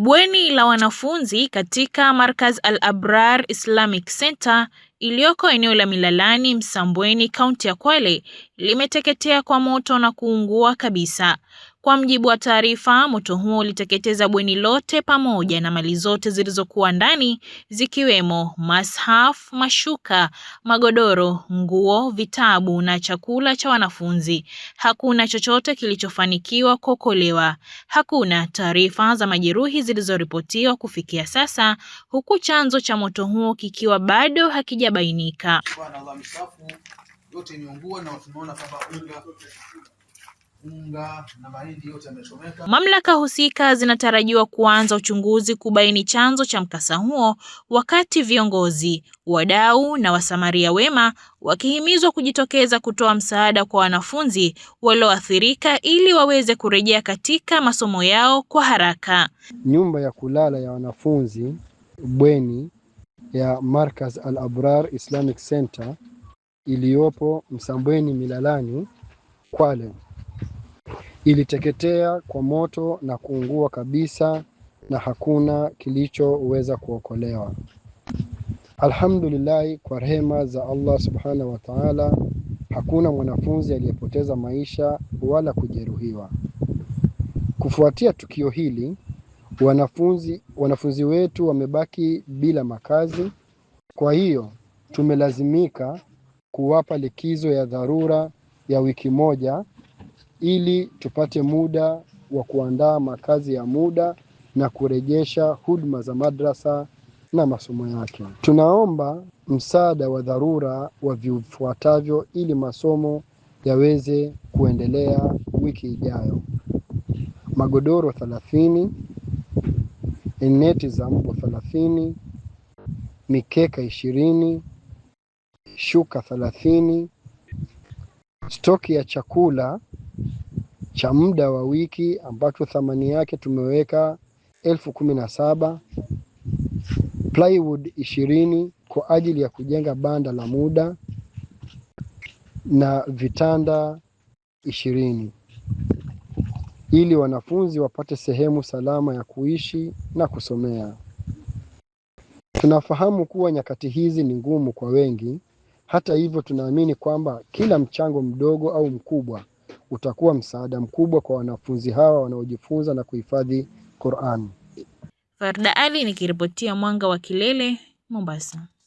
Bweni la wanafunzi katika Markaz Al-Abrar Islamic Center iliyoko eneo la Milalani, Msambweni, kaunti ya Kwale limeteketea kwa moto na kuungua kabisa. Kwa mjibu wa taarifa, moto huo uliteketeza bweni lote pamoja na mali zote zilizokuwa ndani zikiwemo mashaf, mashuka, magodoro, nguo, vitabu na chakula cha wanafunzi. Hakuna chochote kilichofanikiwa kuokolewa. Hakuna taarifa za majeruhi zilizoripotiwa kufikia sasa, huku chanzo cha moto huo kikiwa bado hakijabainika. Yote imeungua na tunaona kama unga na mahindi yote yamechomeka. Mamlaka husika zinatarajiwa kuanza uchunguzi kubaini chanzo cha mkasa huo, wakati viongozi, wadau na wasamaria wema wakihimizwa kujitokeza kutoa msaada kwa wanafunzi walioathirika ili waweze kurejea katika masomo yao kwa haraka. Nyumba ya kulala ya wanafunzi bweni ya Markaz Al-Abrar Islamic Center iliyopo Msambweni, Milalani, Kwale iliteketea kwa moto na kuungua kabisa na hakuna kilichoweza kuokolewa. Alhamdulillah, kwa rehema za Allah subhanahu wa ta'ala, hakuna mwanafunzi aliyepoteza maisha wala kujeruhiwa. Kufuatia tukio hili, wanafunzi wetu wamebaki bila makazi. Kwa hiyo tumelazimika kuwapa likizo ya dharura ya wiki moja ili tupate muda wa kuandaa makazi ya muda na kurejesha huduma za madrasa na masomo yake. Tunaomba msaada wa dharura wa vifuatavyo ili masomo yaweze kuendelea wiki ijayo: magodoro 30, neti za mbu 30, mikeka 20, shuka 30, stoki ya chakula cha muda wa wiki ambacho thamani yake tumeweka 17,000, plywood 20 kwa ajili ya kujenga banda la muda na vitanda 20 ili wanafunzi wapate sehemu salama ya kuishi na kusomea. Tunafahamu kuwa nyakati hizi ni ngumu kwa wengi. Hata hivyo, tunaamini kwamba kila mchango mdogo au mkubwa utakuwa msaada mkubwa kwa wanafunzi hawa wanaojifunza na kuhifadhi Qur'an. Farda Ali nikiripotia Mwanga wa Kilele, Mombasa.